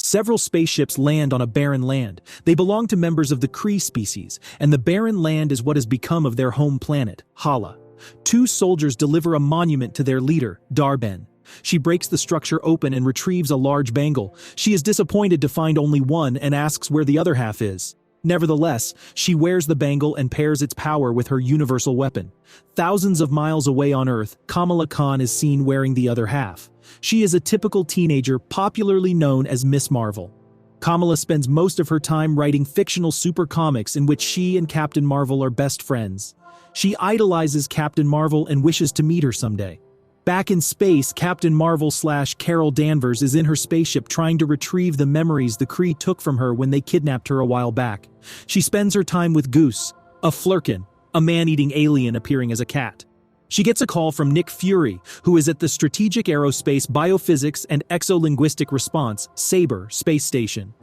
Several spaceships land on a barren land. They belong to members of the Kree species, and the barren land is what has become of their home planet, Hala. Two soldiers deliver a monument to their leader, Dar-Benn. She breaks the structure open and retrieves a large bangle. She is disappointed to find only one and asks where the other half is. Nevertheless, she wears the bangle and pairs its power with her universal weapon. Thousands of miles away on Earth, Kamala Khan is seen wearing the other half. She is a typical teenager, popularly known as Miss Marvel. Kamala spends most of her time writing fictional super comics in which she and Captain Marvel are best friends. She idolizes Captain Marvel and wishes to meet her someday. Back in space, Captain Marvel/Carol Danvers is in her spaceship trying to retrieve the memories the Kree took from her when they kidnapped her a while back. She spends her time with Goose, a flurkin, a man-eating alien appearing as a cat. She gets a call from Nick Fury, who is at the Strategic Aerospace Biophysics and Exolinguistic Response (SABR) space station.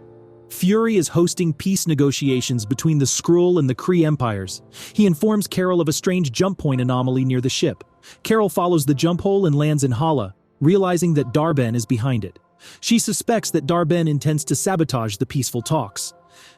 Fury is hosting peace negotiations between the Skrull and the Kree empires. He informs Carol of a strange jump point anomaly near the ship. Carol follows the jump hole and lands in Hala, realizing that Dar-Benn is behind it. She suspects that Dar-Benn intends to sabotage the peaceful talks.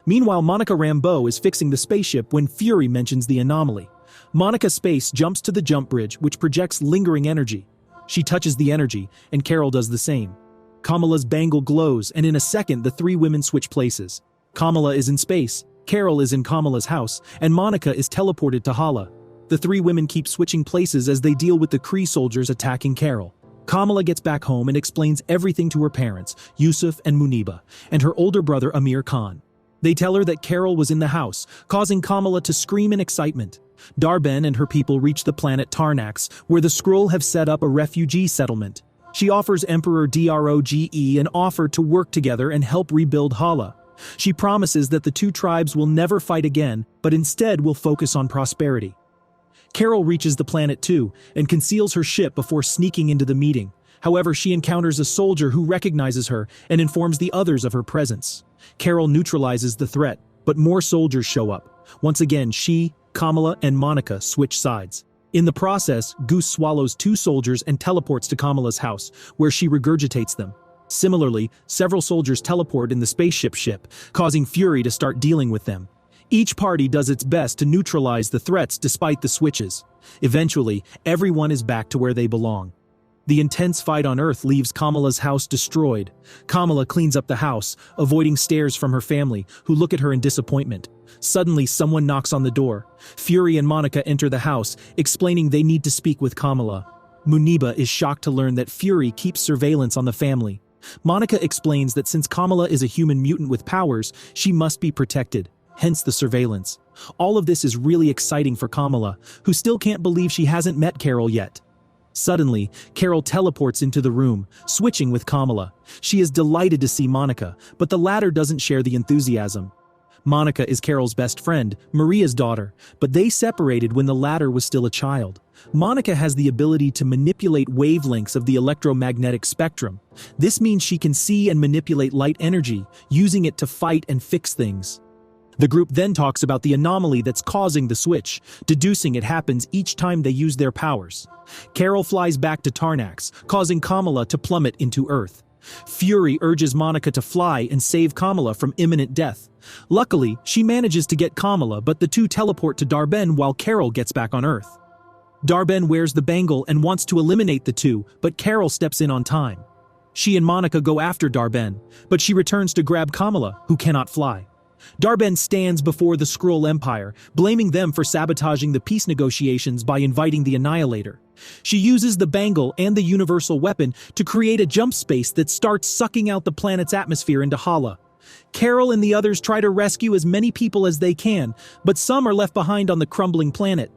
Meanwhile, Monica Rambeau is fixing the spaceship when Fury mentions the anomaly. Monica Space jumps to the jump bridge, which projects lingering energy. She touches the energy, and Carol does the same. Kamala's bangle glows, and in a second the three women switch places. Kamala is in space, Carol is in Kamala's house, and Monica is teleported to Hala. The three women keep switching places as they deal with the Kree soldiers attacking Carol. Kamala gets back home and explains everything to her parents, Yusuf and Muniba, and her older brother Amir Khan. They tell her that Carol was in the house, causing Kamala to scream in excitement. Dar-Benn and her people reach the planet Tarnax, where the Skrull have set up a refugee settlement. She offers Emperor Droge an offer to work together and help rebuild Hala. She promises that the two tribes will never fight again, but instead will focus on prosperity. Carol reaches the planet too, and conceals her ship before sneaking into the meeting. However, she encounters a soldier who recognizes her and informs the others of her presence. Carol neutralizes the threat, but more soldiers show up. Once again, she, Kamala, and Monica switch sides. In the process, Goose swallows two soldiers and teleports to Kamala's house, where she regurgitates them. Similarly, several soldiers teleport in the spaceship ship, causing Fury to start dealing with them. Each party does its best to neutralize the threats despite the switches. Eventually, everyone is back to where they belong. The intense fight on Earth leaves Kamala's house destroyed. Kamala cleans up the house, avoiding stares from her family, who look at her in disappointment. Suddenly, someone knocks on the door. Fury and Monica enter the house, explaining they need to speak with Kamala. Muniba is shocked to learn that Fury keeps surveillance on the family. Monica explains that since Kamala is a human mutant with powers, she must be protected, hence the surveillance. All of this is really exciting for Kamala, who still can't believe she hasn't met Carol yet. Suddenly, Carol teleports into the room, switching with Kamala. She is delighted to see Monica, but the latter doesn't share the enthusiasm. Monica is Carol's best friend, Maria's daughter, but they separated when the latter was still a child. Monica has the ability to manipulate wavelengths of the electromagnetic spectrum. This means she can see and manipulate light energy, using it to fight and fix things. The group then talks about the anomaly that's causing the switch, deducing it happens each time they use their powers. Carol flies back to Tarnax, causing Kamala to plummet into Earth. Fury urges Monica to fly and save Kamala from imminent death. Luckily, she manages to get Kamala, but the two teleport to Dar-Benn while Carol gets back on Earth. Dar-Benn wears the bangle and wants to eliminate the two, but Carol steps in on time. She and Monica go after Dar-Benn, but she returns to grab Kamala, who cannot fly. Dar-Benn stands before the Skrull Empire, blaming them for sabotaging the peace negotiations by inviting the Annihilator. She uses the bangle and the universal weapon to create a jump space that starts sucking out the planet's atmosphere into Hala. Carol and the others try to rescue as many people as they can, but some are left behind on the crumbling planet.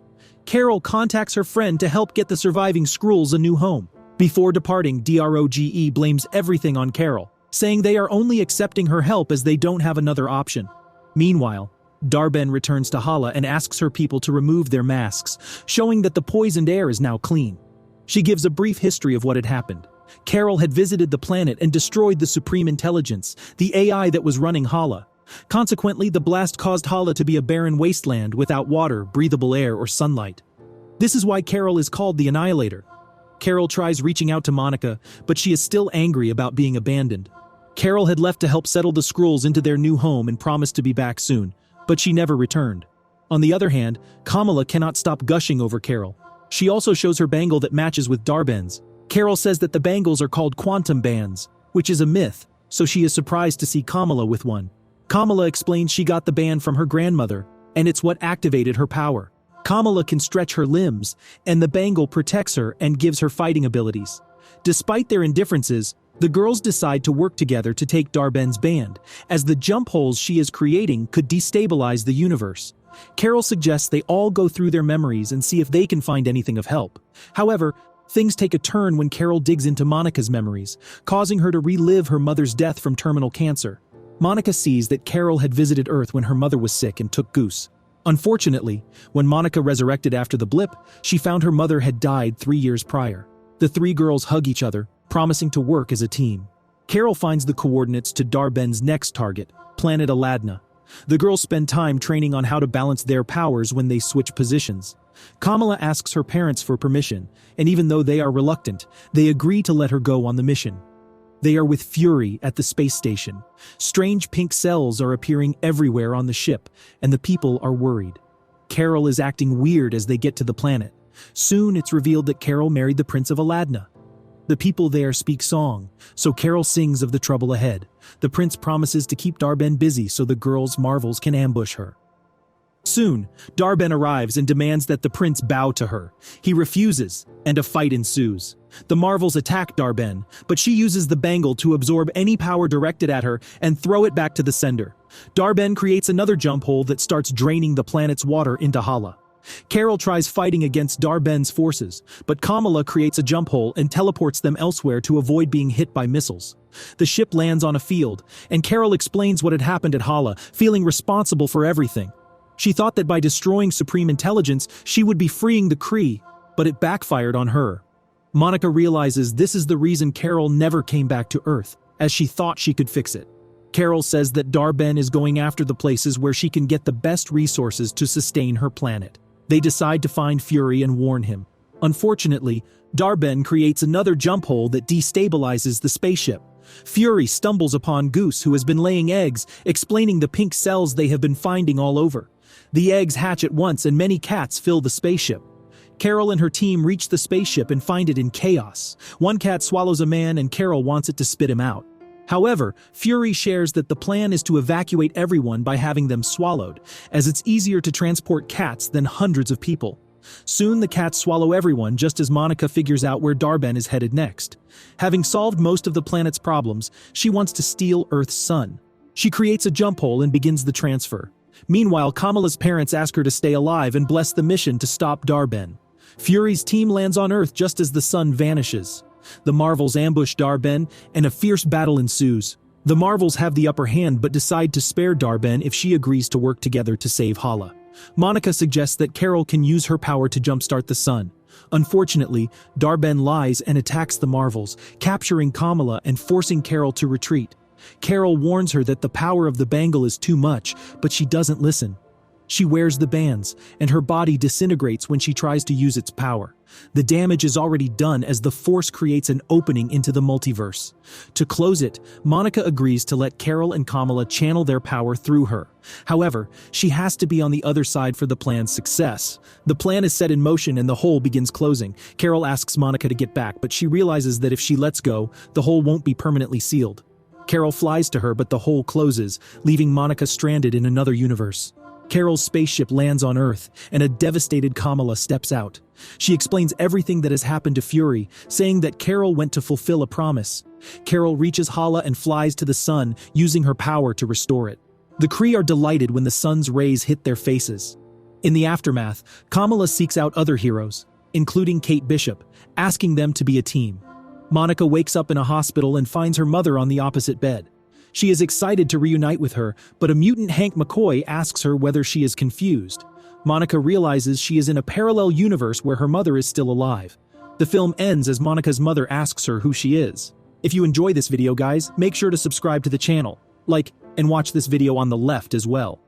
Carol contacts her friend to help get the surviving Skrulls a new home. Before departing, Droge blames everything on Carol, saying they are only accepting her help as they don't have another option. Meanwhile, Dar-Benn returns to Hala and asks her people to remove their masks, showing that the poisoned air is now clean. She gives a brief history of what had happened. Carol had visited the planet and destroyed the Supreme Intelligence, the AI that was running Hala. Consequently, the blast caused Hala to be a barren wasteland without water, breathable air, or sunlight. This is why Carol is called the Annihilator. Carol tries reaching out to Monica, but she is still angry about being abandoned. Carol had left to help settle the Skrulls into their new home and promised to be back soon, but she never returned. On the other hand, Kamala cannot stop gushing over Carol. She also shows her bangle that matches with Dar-Benn's. Carol says that the bangles are called quantum bands, which is a myth, so she is surprised to see Kamala with one. Kamala explains she got the band from her grandmother, and it's what activated her power. Kamala can stretch her limbs, and the bangle protects her and gives her fighting abilities. Despite their indifferences, the girls decide to work together to take Dar-Benn's band, as the jump holes she is creating could destabilize the universe. Carol suggests they all go through their memories and see if they can find anything of help. However, things take a turn when Carol digs into Monica's memories, causing her to relive her mother's death from terminal cancer. Monica sees that Carol had visited Earth when her mother was sick and took Goose. Unfortunately, when Monica resurrected after the blip, she found her mother had died 3 years prior. The three girls hug each other, promising to work as a team. Carol finds the coordinates to Dar-Benn's next target, planet Aladna. The girls spend time training on how to balance their powers when they switch positions. Kamala asks her parents for permission, and even though they are reluctant, they agree to let her go on the mission. They are with Fury at the space station. Strange pink cells are appearing everywhere on the ship, and the people are worried. Carol is acting weird as they get to the planet. Soon it's revealed that Carol married the Prince of Aladna. The people there speak song, so Carol sings of the trouble ahead. The prince promises to keep Dar-Benn busy so the girls' marvels can ambush her. Soon, Dar-Benn arrives and demands that the prince bow to her. He refuses, and a fight ensues. The Marvels attack Dar-Benn, but she uses the bangle to absorb any power directed at her and throw it back to the sender. Dar-Benn creates another jump hole that starts draining the planet's water into Hala. Carol tries fighting against Dar-Benn's forces, but Kamala creates a jump hole and teleports them elsewhere to avoid being hit by missiles. The ship lands on a field, and Carol explains what had happened at Hala, feeling responsible for everything. She thought that by destroying Supreme Intelligence, she would be freeing the Kree, but it backfired on her. Monica realizes this is the reason Carol never came back to Earth, as she thought she could fix it. Carol says that Dar-Benn is going after the places where she can get the best resources to sustain her planet. They decide to find Fury and warn him. Unfortunately, Dar-Benn creates another jump hole that destabilizes the spaceship. Fury stumbles upon Goose, who has been laying eggs, explaining the pink cells they have been finding all over. The eggs hatch at once and many cats fill the spaceship. Carol and her team reach the spaceship and find it in chaos. One cat swallows a man and Carol wants it to spit him out. However, Fury shares that the plan is to evacuate everyone by having them swallowed, as it's easier to transport cats than hundreds of people. Soon the cats swallow everyone just as Monica figures out where Dar-Benn is headed next. Having solved most of the planet's problems, she wants to steal Earth's sun. She creates a jump hole and begins the transfer. Meanwhile, Kamala's parents ask her to stay alive and bless the mission to stop Dar-Benn. Fury's team lands on Earth just as the sun vanishes. The Marvels ambush Dar-Benn, and a fierce battle ensues. The Marvels have the upper hand but decide to spare Dar-Benn if she agrees to work together to save Hala. Monica suggests that Carol can use her power to jumpstart the sun. Unfortunately, Dar-Benn lies and attacks the Marvels, capturing Kamala and forcing Carol to retreat. Carol warns her that the power of the bangle is too much, but she doesn't listen. She wears the bands, and her body disintegrates when she tries to use its power. The damage is already done as the Force creates an opening into the multiverse. To close it, Monica agrees to let Carol and Kamala channel their power through her. However, she has to be on the other side for the plan's success. The plan is set in motion and the hole begins closing. Carol asks Monica to get back, but she realizes that if she lets go, the hole won't be permanently sealed. Carol flies to her, but the hole closes, leaving Monica stranded in another universe. Carol's spaceship lands on Earth, and a devastated Kamala steps out. She explains everything that has happened to Fury, saying that Carol went to fulfill a promise. Carol reaches Hala and flies to the sun, using her power to restore it. The Kree are delighted when the sun's rays hit their faces. In the aftermath, Kamala seeks out other heroes, including Kate Bishop, asking them to be a team. Monica wakes up in a hospital and finds her mother on the opposite bed. She is excited to reunite with her, but a mutant Hank McCoy asks her whether she is confused. Monica realizes she is in a parallel universe where her mother is still alive. The film ends as Monica's mother asks her who she is. If you enjoy this video, guys, make sure to subscribe to the channel, like, and watch this video on the left as well.